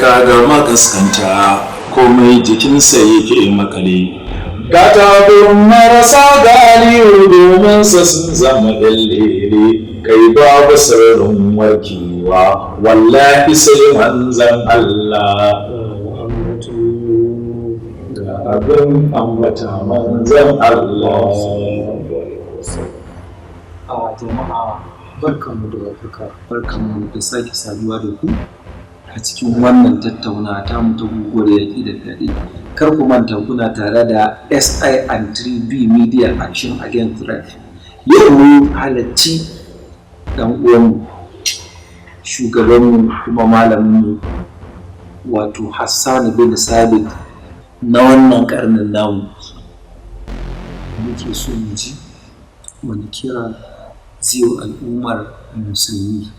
ka ga makaskanta komai jikinsa yake makale gata gurin marasa galiyu domin sa sun zama ɗallere kai babu sirrin warkewa wallahi sai manzan Allah ga abin ambata manzan Allah. A jama'a barkanmu da warhaka, barkanmu da sake saduwa da ku a cikin wannan tattaunawa ta mu ta guguwar yaƙi da fyaɗe. Kar ku manta kuna tare da SI and 3B Media Action Against Rape. Yau mun halarci ɗan uwanmu, shugabanmu kuma malaminmu wato Hassan bin Sabit na wannan ƙarnin namu. Muke so mu ji wani kira zai al'ummar musulmi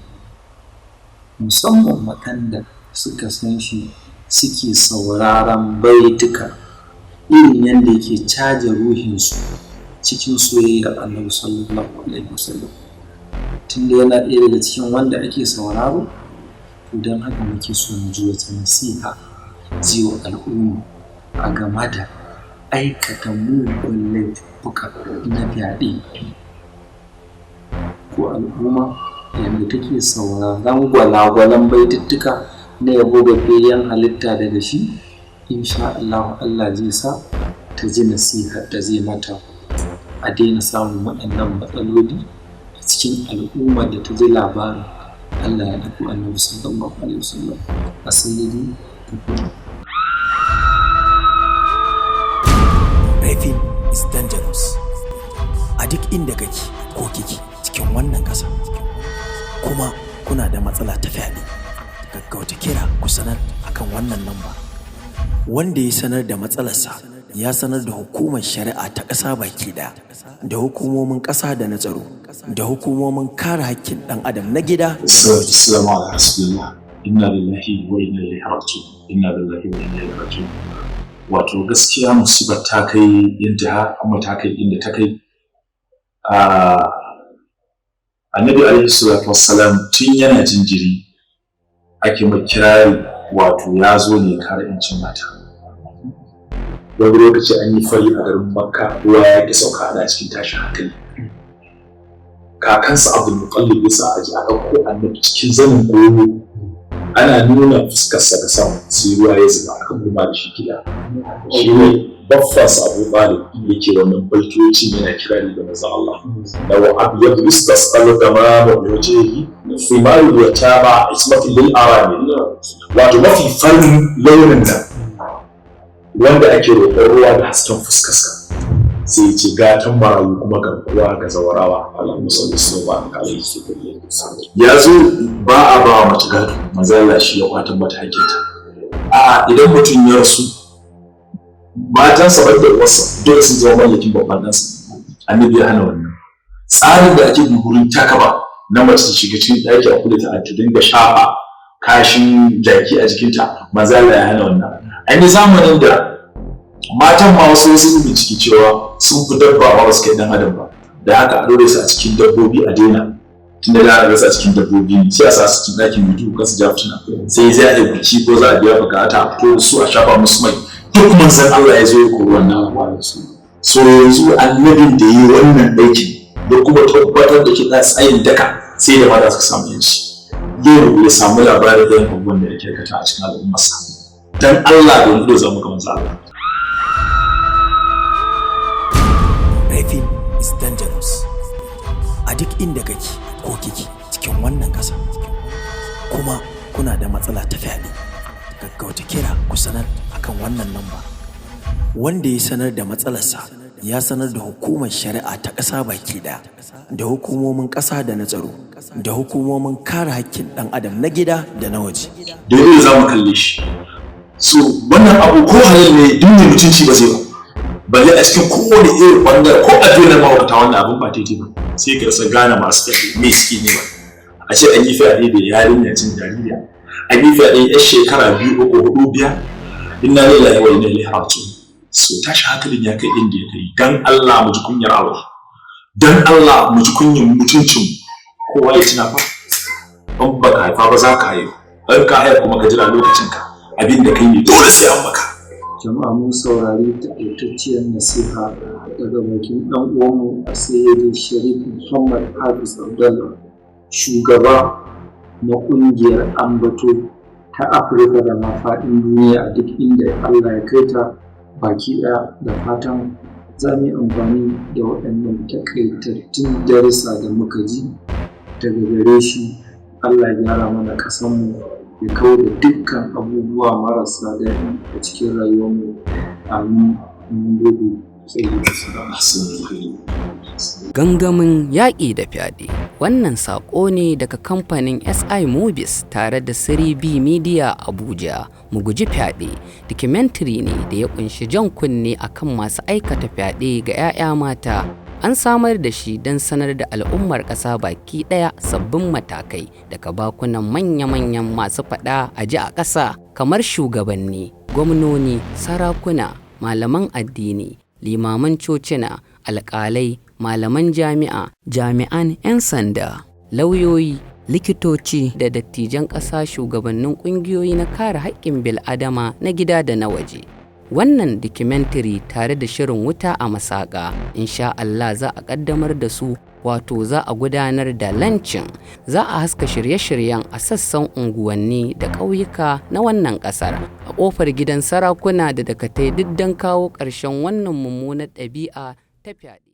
musamman waɗanda suka san shi suke sauraron baituka irin yadda yake caja ruhinsu cikin soyayyar Annabi sallallahu alaihi wasallam, tunda yana ɗaya daga cikin wanda ake sauraro. To don haka muke so mu ji wata nasiha zai al'umma a game da aikata mugun laifuka na fyaɗe. Ko al'umma yadda take sauraron gwalagwalan baituttuka na yabo ga fiyayyen halitta daga shi, insha Allah zai sa ta ji nasihar da zai mata a daina samun waɗannan matsaloli a cikin al'ummar da ta ji labarin Allah ya ɗauko Annabi sallallahu alaihi wasallam a sayyidi. Raping is dangerous. A duk inda kake ko kike cikin wannan ƙasa kuma kuna da matsala ta fyaɗe, gaggauta kira ku sanar akan wannan namba. Wanda ya sanar da matsalarsa ya sanar da hukumar shari'a ta ƙasa baki ɗaya, da hukumomin ƙasa da na tsaro, da hukumomin kare haƙƙin ɗan adam na gida. Assalamu alaikum. Inna lillahi wa inna ilaihi raji'un. Inna lillahi wa inna ilaihi raji'un. Wato gaskiya musibar ta kai inda kuma ta kai inda ta kai. Annabi alaihi salatu wassalam tun yana jinjiri ake mai kirari, wato ya zo ne kare yancin mata. Wani lokaci an yi fari a garin Makka, ruwa ya ƙi sauka, ana cikin tashin hankali. Kakansa Abdul Muttalib ya sa aji a ɗauko Annabi cikin zanin goyo, ana nuna fuskarsa da sama, sai ruwa ya zuba aka koma da shi gida. Shi ne baffansa Abu Talib yake wannan baitocin yana kirari da manzon Allah. Law abyadu istasqalu tamama wajhihi thimaru yataba ismatu lil arami. Wato mafi farin launin nan wanda ake roƙon ruwa da hasken fuskarsa, sai ya ce gatan marayu kuma garkuwa ga zawarawa. Allahumma salli alaihi wasallam. Ya zo ba a ba mace gado, manzon Allah shi ya kwatan mata hakkinta. A'a, idan mutum ya rasu matansa bai da uwarsa dole sun zama mallakin babban ɗansa. Annabi ya hana wannan. Tsarin da ake bi wurin takaba na mace ta shiga cikin ɗaki a kula ta dinga shafa kashin jaki a jikinta, manzo Allah ya hana wannan. An yi zamanin da matan ma wasu sun bincike cewa sun fi dabba ba su kai dan adam ba, da haka a dore su a cikin dabbobi a daina, tunda da aka rasa cikin dabbobi sai a sa su cikin ɗakin mutu kan su ja fitina, sai a yi biki ko za a biya bukata a fito da su a shafa musu mai. Duk manzon Allah ya zo ya kori wannan abuwa. So yanzu annabin da yi wannan aikin da kuma tabbatar da kiɗa tsayin daka sai da mata suka samu yanci. Yau ya samu labarin da yankin wanda ya kirkata a cikin al'ummarsa. Dan Allah don ido zama ga manzon Allah. Raping is dangerous. A duk inda kake ko kike cikin wannan ƙasa kuma kuna da matsala ta fyaɗe, gaggauta kira ku sanar akan wannan namba. Wanda ya sanar da matsalarsa ya sanar da hukumar shari'a ta ƙasa baki ɗaya, da hukumomin ƙasa da na tsaro, da hukumomin kare haƙƙin ɗan adam na gida da na waje. Da yau za mu kalle shi. So wannan abu ko halal ne duk mai mutunci ba zai ba. Balle a cikin kowane irin bangare ko a duniyar mawata wannan abun ba daidai ba. Sai ka rasa gane masu fyaɗe me suke ne ba. A ce an yi fyaɗe da yarinya cin jaririya. An yi fyaɗe 'yar shekara 2, 3, 4, 5. Inna lillahi wa inna ilaihi raji'un. So tashi hankalin ya kai inda ya kai. Dan Allah mu ji kunyar Allah. Dan Allah mu ji kunyar mutuncin kowa ya tuna fa. Ban baka haifa ba za ka haihu. Ɗan ka haifa kuma ka jira lokacin ka. abin da kai ne dole sai an maka. Jama'a mun saurari taƙaitacciyar nasiha daga bakin ɗan uwanmu a sayyidi Sharif Muhammad Hafiz Abdallah, shugaba na ƙungiyar ambato ta Afirka da ma faɗin duniya a duk inda Allah ya kai ta baki ɗaya. Da fatan za mu yi amfani da waɗannan taƙaitattun darussa da muka ji daga gare shi. Allah ya gyara mana ƙasanmu, ya kawo da dukkan abubuwa marasa daɗi a cikin rayuwarmu. Amin. Mun gode. Gangamin yaƙi da fyaɗe. Wannan saƙo ne daga kamfanin SI Movies tare da Siri B Media Abuja. Mu guji fyaɗe documentary ne da ya ƙunshi jan kunne akan masu aikata fyaɗe ga 'ya'ya mata. An samar da shi don sanar da al'ummar ƙasa baki ɗaya sabbin matakai daga bakunan manya-manyan masu faɗa a ji a ƙasa kamar shugabanni, gwamnoni, sarakuna, malaman addini, limaman cocina, alƙalai, malaman jami'a, jami'an 'yan sanda, lauyoyi, likitoci da dattijan ƙasa, shugabannin ƙungiyoyi na kare haƙƙin bil'adama na gida da na waje. Wannan documentary tare da shirin wuta a masaƙa, insha Allah za a ƙaddamar da su, wato za a gudanar da lancin, za a haska shirye-shiryen a sassan unguwanni da ƙauyuka na wannan ƙasar, a ƙofar gidan sarakuna da dakatai duk don kawo ƙarshen wannan mummunar ɗabi'a ta fyaɗe.